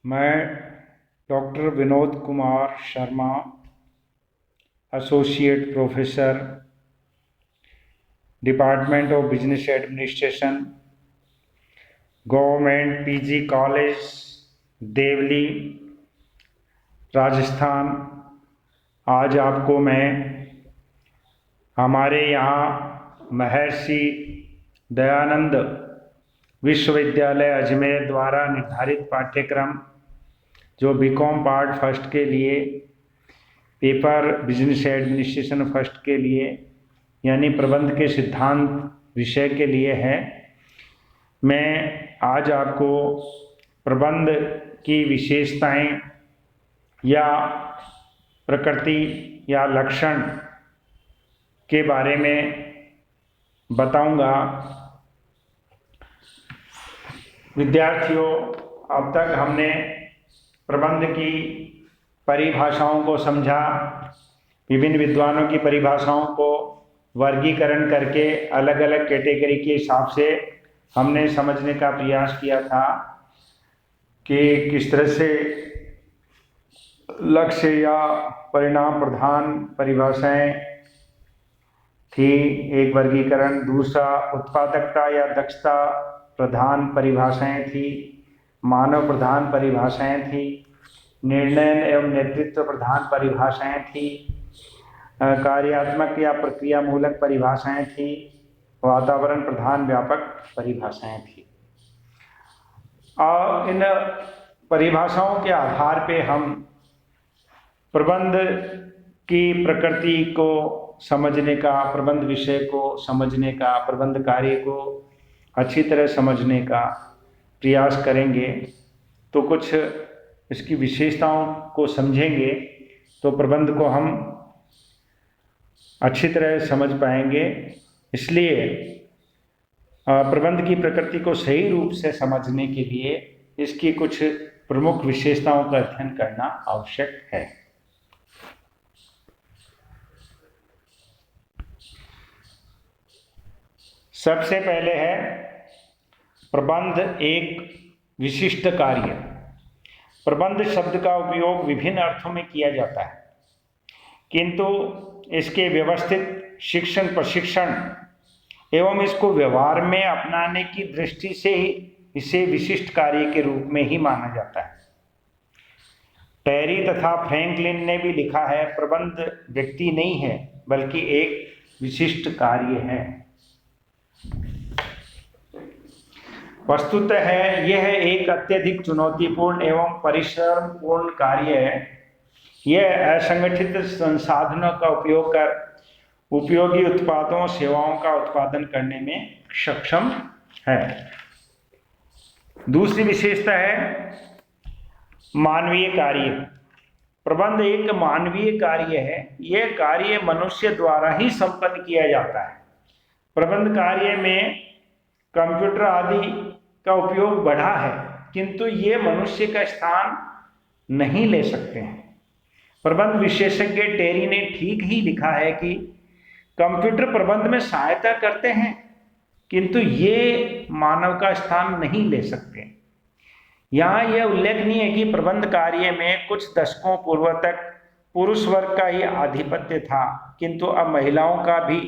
मैं doctor Vinod Kumar Sharma, associate professor, department of business administration, government PG college, Deoli, Rajasthan. आज आपको मैं हमारे यहाँ महर्षि दयानंद विश्वविद्यालय अजमेर द्वारा निर्धारित पाठ्यक्रम जो बीकॉम पार्ट फर्स्ट के लिए, पेपर बिजनेस एडमिनिस्ट्रेशन फर्स्ट के लिए यानी प्रबंध के सिद्धांत विषय के लिए है, मैं आज आपको प्रबंध की विशेषताएं या प्रकृति या लक्षण के बारे में बताऊंगा। विद्यार्थियों, अब तक हमने प्रबंध की परिभाषाओं को समझा, विभिन्न विद्वानों की परिभाषाओं को वर्गीकरण करके अलग अलग कैटेगरी के हिसाब से हमने समझने का प्रयास किया था कि किस तरह से लक्ष्य या परिणाम प्रधान परिभाषाएं थी, एक वर्गीकरण। दूसरा, उत्पादकता या दक्षता प्रधान परिभाषाएं थी, मानव प्रधान परिभाषाएं थी, निर्णय एवं नेतृत्व प्रधान परिभाषाएं थी, कार्यात्मक या प्रक्रिया मूलक परिभाषाएं थी, वातावरण प्रधान व्यापक परिभाषाएं थी। और इन परिभाषाओं के आधार पे हम प्रबंध की प्रकृति को समझने का, प्रबंध विषय को समझने का, प्रबंध कार्य को अच्छी तरह समझने का प्रयास करेंगे। तो कुछ इसकी विशेषताओं को समझेंगे तो प्रबंध को हम अच्छी तरह समझ पाएंगे। इसलिए प्रबंध की प्रकृति को सही रूप से समझने के लिए इसकी कुछ प्रमुख विशेषताओं का अध्ययन करना आवश्यक है। सबसे पहले है प्रबंध एक विशिष्ट कार्य। प्रबंध शब्द का उपयोग विभिन्न अर्थों में किया जाता है, किंतु इसके व्यवस्थित शिक्षण, प्रशिक्षण एवं इसको व्यवहार में अपनाने की दृष्टि से ही इसे विशिष्ट कार्य के रूप में ही माना जाता है। टेरी तथा फ्रैंकलिन ने भी लिखा है, प्रबंध व्यक्ति नहीं है बल्कि एक विशिष्ट कार्य है। वस्तुतः यह एक अत्यधिक चुनौतीपूर्ण एवं परिश्रमपूर्ण कार्य है। यह असंगठित संसाधनों का उपयोग कर उपयोगी उत्पादों सेवाओं का उत्पादन करने में सक्षम है। दूसरी विशेषता है मानवीय कार्य। प्रबंध एक मानवीय कार्य है। यह कार्य मनुष्य द्वारा ही संपन्न किया जाता है। प्रबंध कार्य में कंप्यूटर आदि का उपयोग बढ़ा है, किंतु ये मनुष्य का स्थान नहीं ले सकते हैं। प्रबंध विशेषज्ञ टेरी ने ठीक ही लिखा है कि कंप्यूटर प्रबंध में सहायता करते हैं, किंतु ये मानव का स्थान नहीं ले सकते। यहाँ यह उल्लेखनीय है कि प्रबंध कार्य में कुछ दशकों पूर्व तक पुरुष वर्ग का ही आधिपत्य था, किंतु अब महिलाओं का भी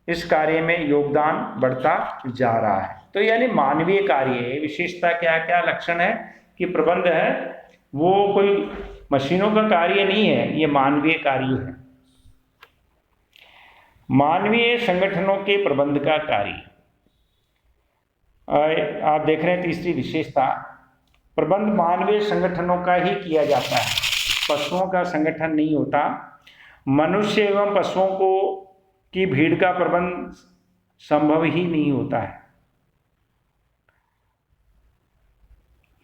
इस कार्य में योगदान बढ़ता जा रहा है। तो यानी मानवीय कार्य है। विशेषता क्या क्या लक्षण है कि प्रबंध है वो कोई मशीनों का कार्य नहीं है, ये मानवीय कार्य है। मानवीय संगठनों के प्रबंध का कार्य आप देख रहे हैं। तीसरी विशेषता, प्रबंध मानवीय संगठनों का ही किया जाता है, पशुओं का संगठन नहीं होता। मनुष्य एवं पशुओं को की भीड़ का प्रबंध संभव ही नहीं होता है।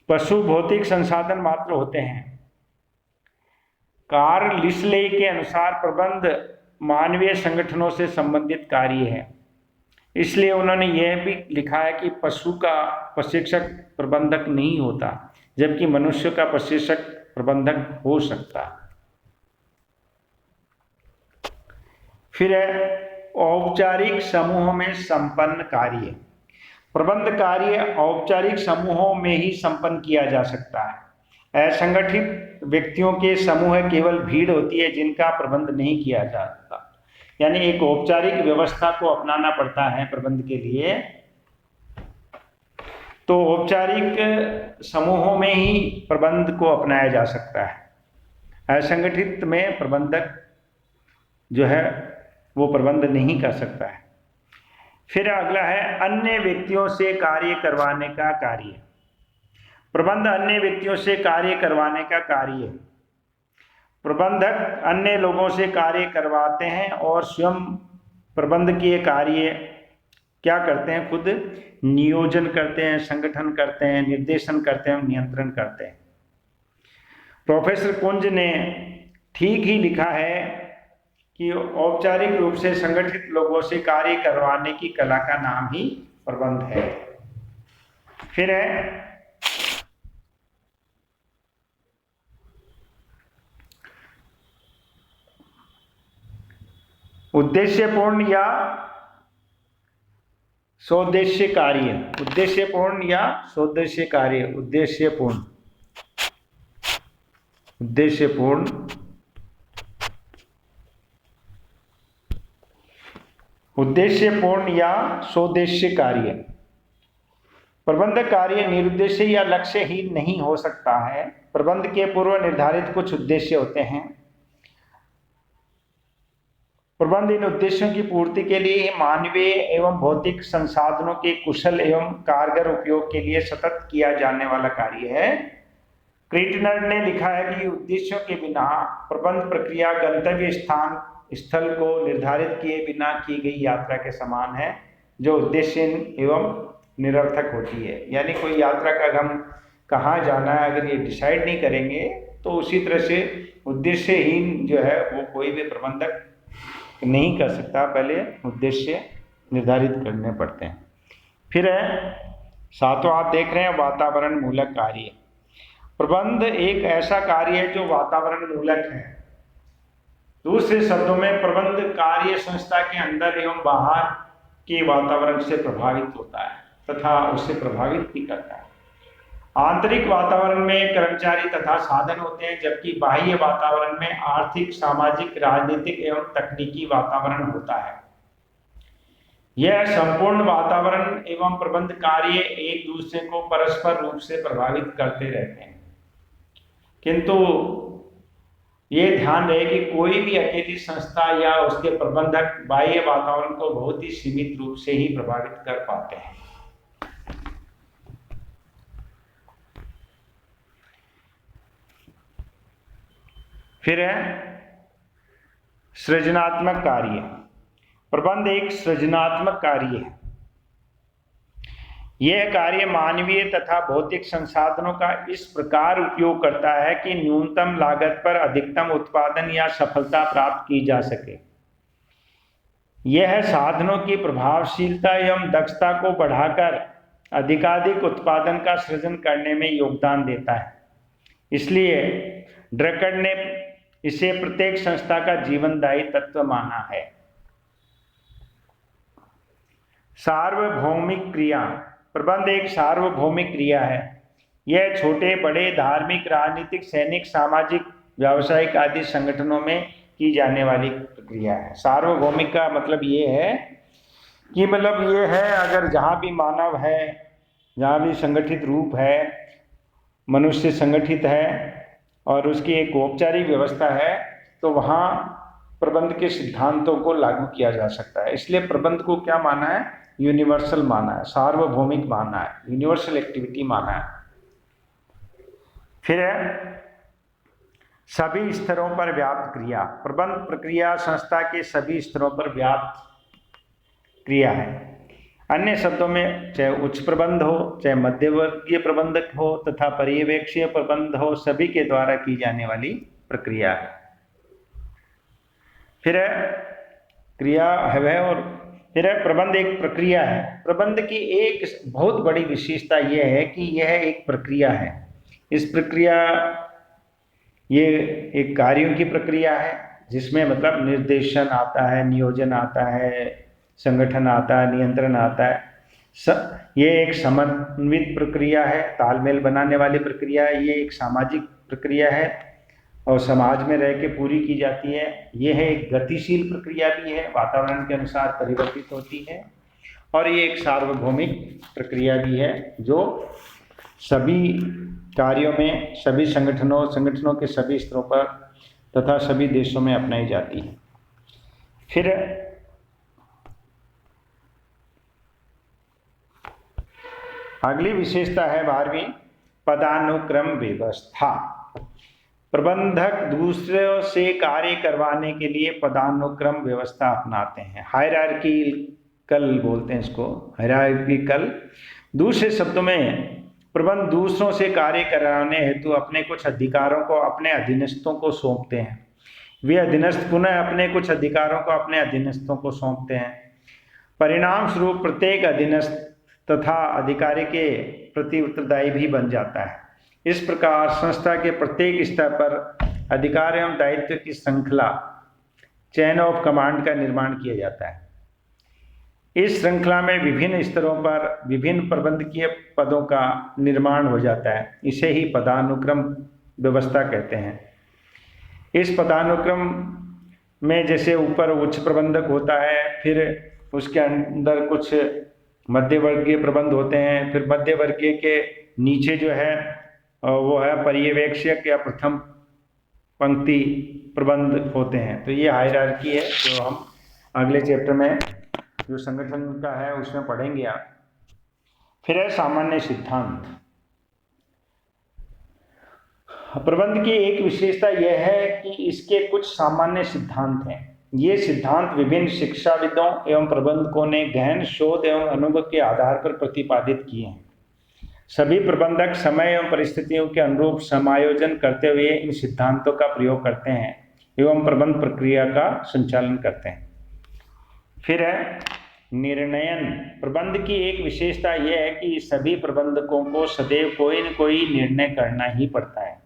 पशु भौतिक संसाधन मात्र होते हैं। कार्ल लिस्ले के अनुसार प्रबंध मानवीय संगठनों से संबंधित कार्य है। इसलिए उन्होंने यह भी लिखा है कि पशु का प्रशिक्षक प्रबंधक नहीं होता, जबकि मनुष्य का प्रशिक्षक प्रबंधक हो सकता है। फिर है औपचारिक समूह में संपन्न कार्य। प्रबंध कार्य औपचारिक समूहों में ही संपन्न किया जा सकता है। असंगठित व्यक्तियों के समूह केवल भीड़ होती है जिनका प्रबंध नहीं किया जाता, यानी एक औपचारिक व्यवस्था को अपनाना पड़ता है प्रबंध के लिए। तो औपचारिक समूहों में ही प्रबंध को अपनाया जा सकता है। असंगठित में प्रबंधक जो है वो प्रबंध नहीं कर सकता है। फिर अगला है अन्य व्यक्तियों से कार्य करवाने का कार्य। प्रबंध अन्य व्यक्तियों से कार्य करवाने का कार्य। प्रबंधक अन्य लोगों से कार्य करवाते हैं और स्वयं प्रबंध किए कार्य क्या करते हैं, खुद नियोजन करते हैं, संगठन करते हैं, निर्देशन करते हैं, नियंत्रण करते हैं। प्रोफेसर कुंज ने ठीक ही लिखा है कि औपचारिक रूप से संगठित लोगों से कार्य करवाने की कला का नाम ही प्रबंध है। फिर है उद्देश्यपूर्ण या स्वोद्देश्य कार्य। उद्देश्यपूर्ण या स्वोद्देश्य कार्य। उद्देश्यपूर्ण उद्देश्यपूर्ण या स्वोद्देश्य कार्य। प्रबंध कार्य निरुद्देश्य या लक्ष्यहीन नहीं हो सकता है। प्रबंध के पूर्व निर्धारित कुछ उद्देश्य होते हैं। प्रबंध इन उद्देश्यों की पूर्ति के लिए मानवीय एवं भौतिक संसाधनों के कुशल एवं कारगर उपयोग के लिए सतत किया जाने वाला कार्य है। क्रीटनर ने लिखा है कि उद्देश्यों के बिना प्रबंध प्रक्रिया गंतव्य स्थल को निर्धारित किए बिना की गई यात्रा के समान है, जो उद्देश्यहीन एवं निरर्थक होती है। यानी कोई यात्रा का हम कहाँ जाना है अगर ये डिसाइड नहीं करेंगे तो उसी तरह से उद्देश्यहीन जो है वो कोई भी प्रबंधक नहीं कर सकता। पहले उद्देश्य निर्धारित करने पड़ते हैं। फिर है सातवां, आप देख रहे हैं वातावरण मूलक कार्य। प्रबंध एक ऐसा कार्य है जो वातावरण मूलक है। दूसरे शब्दों में प्रबंध कार्य संस्था के अंदर एवं बाहर के वातावरण से प्रभावित होता है तथा उससे प्रभावित भी करता है। आंतरिक वातावरण में कर्मचारी तथा साधन होते हैं, जबकि बाह्य वातावरण में आर्थिक, सामाजिक, राजनीतिक एवं तकनीकी वातावरण होता है। यह संपूर्ण वातावरण एवं प्रबंध कार्य एक दूसरे को परस्पर रूप से प्रभावित करते रहते हैं, किंतु ये ध्यान रहे कि कोई भी अकेली संस्था या उसके प्रबंधक बाह्य वातावरण को बहुत ही सीमित रूप से ही प्रभावित कर पाते हैं। फिर है सृजनात्मक कार्य। प्रबंध एक सृजनात्मक कार्य है। यह कार्य मानवीय तथा भौतिक संसाधनों का इस प्रकार उपयोग करता है कि न्यूनतम लागत पर अधिकतम उत्पादन या सफलता प्राप्त की जा सके। यह साधनों की प्रभावशीलता एवं दक्षता को बढ़ाकर अधिकाधिक उत्पादन का सृजन करने में योगदान देता है। इसलिए ड्रकर ने इसे प्रत्येक संस्था का जीवनदायी तत्व माना है। सार्वभौमिक क्रिया। प्रबंध एक सार्वभौमिक क्रिया है। यह छोटे बड़े धार्मिक, राजनीतिक, सैनिक, सामाजिक, व्यावसायिक आदि संगठनों में की जाने वाली प्रक्रिया है। सार्वभौमिक का मतलब ये है कि ये है अगर जहाँ भी मानव है, जहाँ भी संगठित रूप है, मनुष्य संगठित है और उसकी एक औपचारिक व्यवस्था है, तो वहाँ प्रबंध के सिद्धांतों को लागू किया जा सकता है। इसलिए प्रबंध को क्या माना है? यूनिवर्सल माना है, सार्वभौमिक माना है, यूनिवर्सल एक्टिविटी माना है। फिर है सभी स्तरों पर व्याप्त क्रिया। प्रबंध प्रक्रिया संस्था के सभी स्तरों पर व्याप्त क्रिया है। अन्य शब्दों में चाहे उच्च प्रबंध हो, चाहे मध्यवर्गीय प्रबंधक हो तथा पर्यवेक्षीय प्रबंध हो, सभी के द्वारा की जाने वाली प्रक्रिया है। फिर है क्रिया है और फिर है प्रबंध एक प्रक्रिया है। प्रबंध की एक बहुत बड़ी विशेषता यह है कि यह एक प्रक्रिया है। इस प्रक्रिया ये एक कार्यों की प्रक्रिया है जिसमें निर्देशन आता है, नियोजन आता है, संगठन आता है, नियंत्रण आता है। ये एक समन्वित प्रक्रिया है, तालमेल बनाने वाली प्रक्रिया है, ये एक सामाजिक प्रक्रिया है और समाज में रह के पूरी की जाती है। ये है एक गतिशील प्रक्रिया भी है, वातावरण के अनुसार परिवर्तित होती है, और ये एक सार्वभौमिक प्रक्रिया भी है जो सभी कार्यों में, सभी संगठनों के सभी स्तरों पर तथा सभी देशों में अपनाई जाती है। फिर अगली विशेषता है 12वीं, पदानुक्रम व्यवस्था। प्रबंधक दूसरों से कार्य करवाने के लिए पदानुक्रम व्यवस्था अपनाते हैं। हायरार्किकल बोलते हैं इसको, हायरार्किकल। दूसरे शब्दों में प्रबंध दूसरों से कार्य कराने हेतु अपने कुछ अधिकारों को अपने अधीनस्थों को सौंपते हैं। वे अधीनस्थ पुनः अपने कुछ अधिकारों को अपने अधीनस्थों को सौंपते हैं। परिणाम स्वरूप प्रत्येक अधीनस्थ तथा अधिकारी के प्रति उत्तरदायी भी बन जाता है। इस प्रकार संस्था के प्रत्येक स्तर पर अधिकार एवं दायित्व की श्रृंखला, चेन ऑफ कमांड का निर्माण किया जाता है। इस श्रृंखला में विभिन्न स्तरों पर विभिन्न प्रबंधकीय पदों का निर्माण हो जाता है। इसे ही पदानुक्रम व्यवस्था कहते हैं। इस पदानुक्रम में जैसे ऊपर उच्च प्रबंधक होता है, फिर उसके अंदर कुछ मध्यवर्गीय प्रबंध होते हैं, फिर मध्यवर्गीय के नीचे जो है वो है पर्यवेक्षक या प्रथम पंक्ति प्रबंध होते हैं। तो ये हायरार्की है जो हम अगले चैप्टर में जो संगठन का है उसमें पढ़ेंगे आप। फिर है सामान्य सिद्धांत। प्रबंध की एक विशेषता यह है कि इसके कुछ सामान्य सिद्धांत हैं। ये सिद्धांत विभिन्न शिक्षाविदों एवं प्रबंधकों ने गहन शोध एवं अनुभव के आधार पर प्रतिपादित किए हैं। सभी प्रबंधक समय एवं परिस्थितियों के अनुरूप समायोजन करते हुए इन सिद्धांतों का प्रयोग करते हैं एवं प्रबंध प्रक्रिया का संचालन करते हैं। फिर है निर्णयन। प्रबंध की एक विशेषता यह है कि सभी प्रबंधकों को सदैव कोई न कोई निर्णय करना ही पड़ता है।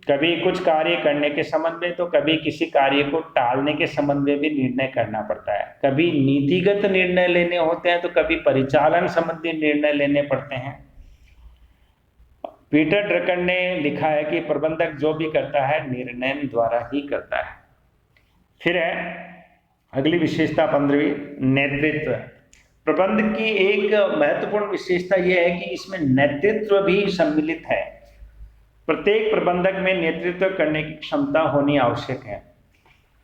कभी कुछ कार्य करने के संबंध में, तो कभी किसी कार्य को टालने के संबंध में भी निर्णय करना पड़ता है। कभी नीतिगत निर्णय लेने होते हैं, तो कभी परिचालन संबंधी निर्णय लेने पड़ते हैं। पीटर ड्रकर ने लिखा है कि प्रबंधक जो भी करता है निर्णय द्वारा ही करता है। फिर है अगली विशेषता 15वीं, नेतृत्व। प्रबंध की एक महत्वपूर्ण विशेषता यह है कि इसमें नेतृत्व भी सम्मिलित है। प्रत्येक प्रबंधक में नेतृत्व करने की क्षमता होनी आवश्यक है।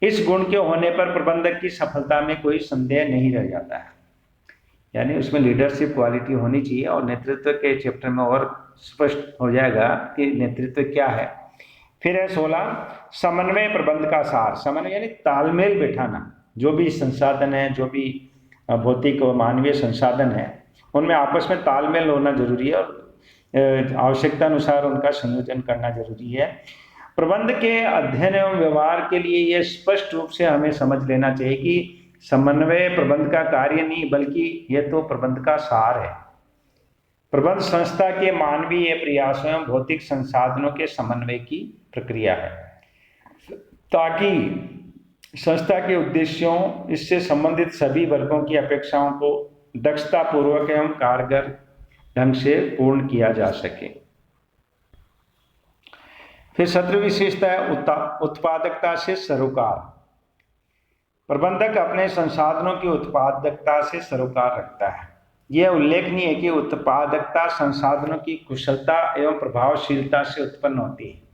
इस गुण के होने पर प्रबंधक की सफलता में कोई संदेह नहीं रह जाता है। यानी उसमें लीडरशिप क्वालिटी होनी चाहिए, और नेतृत्व के चैप्टर में और स्पष्ट हो जाएगा कि नेतृत्व क्या है। फिर है 16, समन्वय प्रबंध का सार। समन्वय यानी तालमेल बैठाना। जो भी संसाधन है, जो भी भौतिक और मानवीय संसाधन है, उनमें आपस में तालमेल होना जरूरी है और आवश्यकता अनुसार उनका संयोजन करना जरूरी है। प्रबंध के अध्ययन एवं व्यवहार के लिए यह स्पष्ट रूप से हमें समझ लेना चाहिए कि समन्वय प्रबंध का कार्य नहीं, बल्कि यह तो प्रबंध का सार है। प्रबंध संस्था के मानवीय प्रयासों एवं भौतिक संसाधनों के समन्वय की प्रक्रिया है, ताकि संस्था के उद्देश्यों, इससे संबंधित सभी वर्गों की अपेक्षाओं को दक्षतापूर्वक एवं कारगर ढंग से पूर्ण किया जा सके। फिर 17वीं विशेषता है उत्पादकता से सरोकार। प्रबंधक अपने संसाधनों की उत्पादकता से सरोकार रखता है। यह उल्लेखनीय है कि उत्पादकता संसाधनों की कुशलता एवं प्रभावशीलता से उत्पन्न होती है।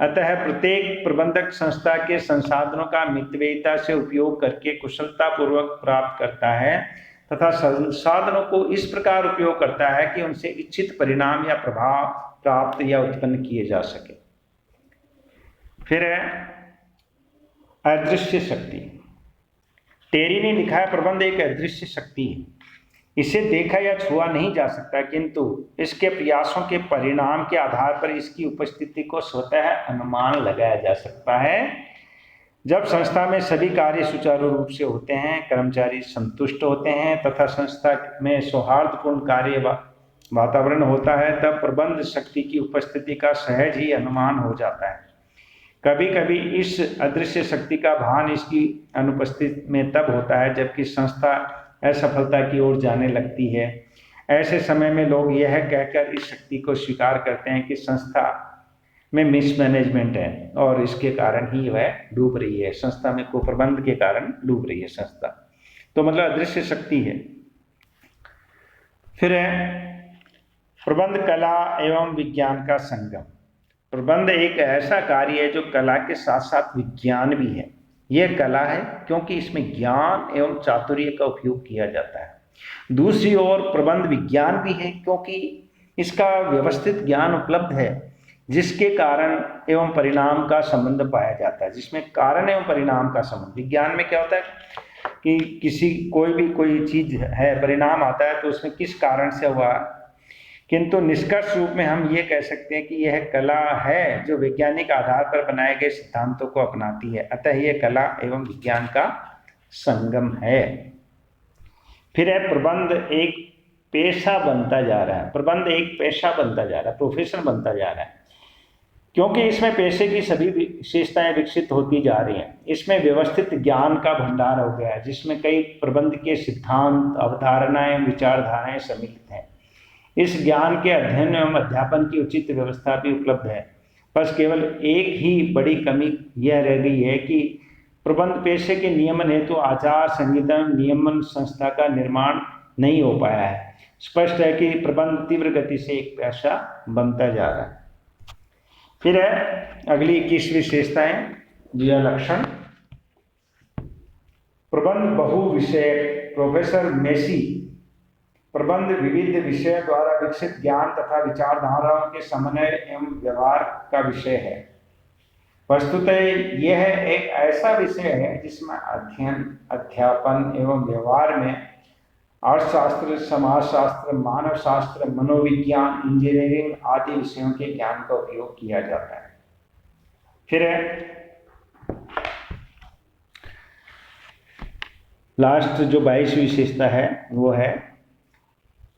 अतः प्रत्येक प्रबंधक संस्था के संसाधनों का मितव्ययिता से उपयोग करके कुशलतापूर्वक प्राप्त करता है तथा संसाधनों को इस प्रकार उपयोग करता है कि उनसे इच्छित परिणाम या प्रभाव प्राप्त या उत्पन्न किए जा सके। फिर है अदृश्य शक्ति। टेरी ने लिखा है, प्रबंध एक अदृश्य शक्ति है। इसे देखा या छुआ नहीं जा सकता, किंतु इसके प्रयासों के परिणाम के आधार पर इसकी उपस्थिति को स्वतः अनुमान लगाया जा सकता है। जब संस्था में सभी कार्य सुचारू रूप से होते हैं, कर्मचारी संतुष्ट होते हैं तथा संस्था में सौहार्दपूर्ण कार्य वातावरण होता है, तब प्रबंध शक्ति की उपस्थिति का सहज ही अनुमान हो जाता है। कभी कभी इस अदृश्य शक्ति का भान इसकी अनुपस्थिति में तब होता है जबकि संस्था असफलता की ओर जाने लगती है। ऐसे समय में लोग यह कहकर इस शक्ति को स्वीकार करते हैं कि संस्था में मिसमैनेजमेंट है और इसके कारण ही वह डूब रही है, संस्था में कुप्रबंध के कारण डूब रही है संस्था। तो मतलब अदृश्य शक्ति है। फिर है प्रबंध कला एवं विज्ञान का संगम। प्रबंध एक ऐसा कार्य है जो कला के साथ साथ विज्ञान भी है। यह कला है क्योंकि इसमें ज्ञान एवं चातुर्य का उपयोग किया जाता है। दूसरी ओर प्रबंध विज्ञान भी है क्योंकि इसका व्यवस्थित ज्ञान उपलब्ध है, जिसके कारण एवं परिणाम का संबंध पाया जाता है, जिसमें कारण एवं परिणाम का संबंध। विज्ञान में क्या होता है कि किसी कोई चीज है, परिणाम आता है तो उसमें किस कारण से हुआ, किंतु निष्कर्ष रूप में हम ये कह सकते हैं कि यह कला है जो वैज्ञानिक आधार पर बनाए गए सिद्धांतों को अपनाती है। अतः यह कला एवं विज्ञान का संगम है। फिर है प्रबंध एक पेशा बनता जा रहा है। प्रबंध एक पेशा बनता जा रहा है, प्रोफेशन बनता जा रहा है, क्योंकि इसमें पेशे की सभी विशेषताएं विकसित होती जा रही हैं। इसमें व्यवस्थित ज्ञान का भंडार हो गया है, जिसमें कई प्रबंध के सिद्धांत, अवधारणाएं, विचारधाराएं सम्मिलित हैं। इस ज्ञान के अध्ययन एवं अध्यापन की उचित व्यवस्था भी उपलब्ध है। बस केवल एक ही बड़ी कमी यह रह गई है कि प्रबंध पेशे के नियमन हेतु आचार संहिता नियमन संस्था का निर्माण नहीं हो पाया है। स्पष्ट है कि प्रबंध तीव्र गति से एक पेशा बनता जा रहा है। फिर है अगली 21 विशेषताएं या लक्षण। प्रबंध बहु विषय। प्रोफेसर मेसी प्रबंध विविध विषय द्वारा विकसित ज्ञान तथा विचारधाराओं के समन्वय एवं व्यवहार का विषय है। वस्तुतः यह एक ऐसा विषय है जिसमें अध्ययन, अध्यापन एवं व्यवहार में अर्थशास्त्र, समाजशास्त्र, मानव शास्त्र, मनोविज्ञान, इंजीनियरिंग आदि विषयों के ज्ञान का उपयोग किया जाता है। फिर है लास्ट जो 22 विशेषता है वो है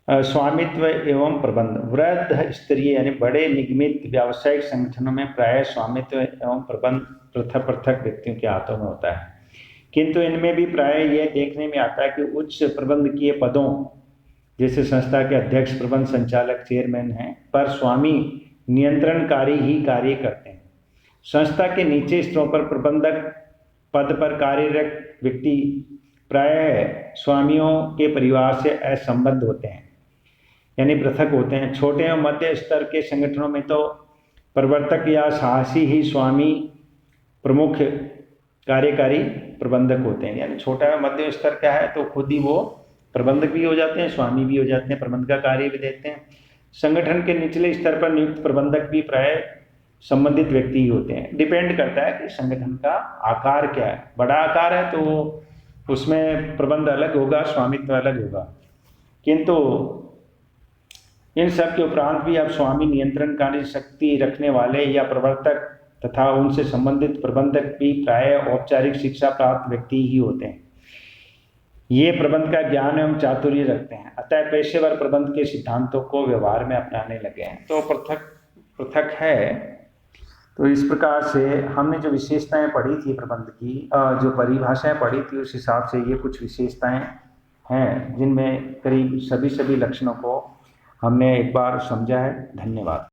स्वामित्व एवं प्रबंध। वृहद स्तरीय यानी बड़े निगमित व्यावसायिक संगठनों में प्राय स्वामित्व एवं प्रबंध पृथक पृथक व्यक्तियों के हाथों में होता है, किंतु इनमें भी प्राय यह देखने में आता है कि उच्च प्रबंधकीय पदों जैसे संस्था के अध्यक्ष, प्रबंध संचालक, चेयरमैन हैं, पर स्वामी नियंत्रणकारी ही कार्य करते हैं। संस्था के नीचे स्तरों पर प्रबंधक पद पर कार्यरत व्यक्ति प्राय स्वामियों के परिवार से असंबद्ध होते हैं, यानी पृथक होते हैं। छोटे एवं मध्य स्तर के संगठनों में तो प्रवर्तक या साहसी ही स्वामी प्रमुख कार्यकारी प्रबंधक होते हैं। यानी छोटा एवं मध्य स्तर का है तो खुद ही वो प्रबंधक भी हो जाते हैं, स्वामी भी हो जाते हैं, प्रबंध का कार्य भी देते हैं। संगठन के निचले स्तर पर नियुक्त प्रबंधक भी प्राय संबंधित व्यक्ति ही होते हैं। डिपेंड करता है कि संगठन का आकार क्या है। बड़ा आकार है तो उसमें प्रबंध अलग होगा, स्वामित्व अलग होगा, किंतु इन सब के उपरांत भी अब स्वामी नियंत्रणकारी शक्ति रखने वाले या प्रवर्तक तथा उनसे संबंधित प्रबंधक भी प्राय औपचारिक शिक्षा प्राप्त व्यक्ति ही होते हैं। ये प्रबंध का ज्ञान एवं चातुर्य रखते हैं, अतः पेशेवर प्रबंध के सिद्धांतों को व्यवहार में अपनाने लगे हैं। तो पृथक पृथक है। तो इस प्रकार से हमने जो विशेषताएं पढ़ी थी प्रबंध की, जो परिभाषाएं पढ़ी थी, उस हिसाब से ये कुछ विशेषताएं हैं जिनमें करीब सभी लक्षणों को हमने एक बार समझा है। धन्यवाद।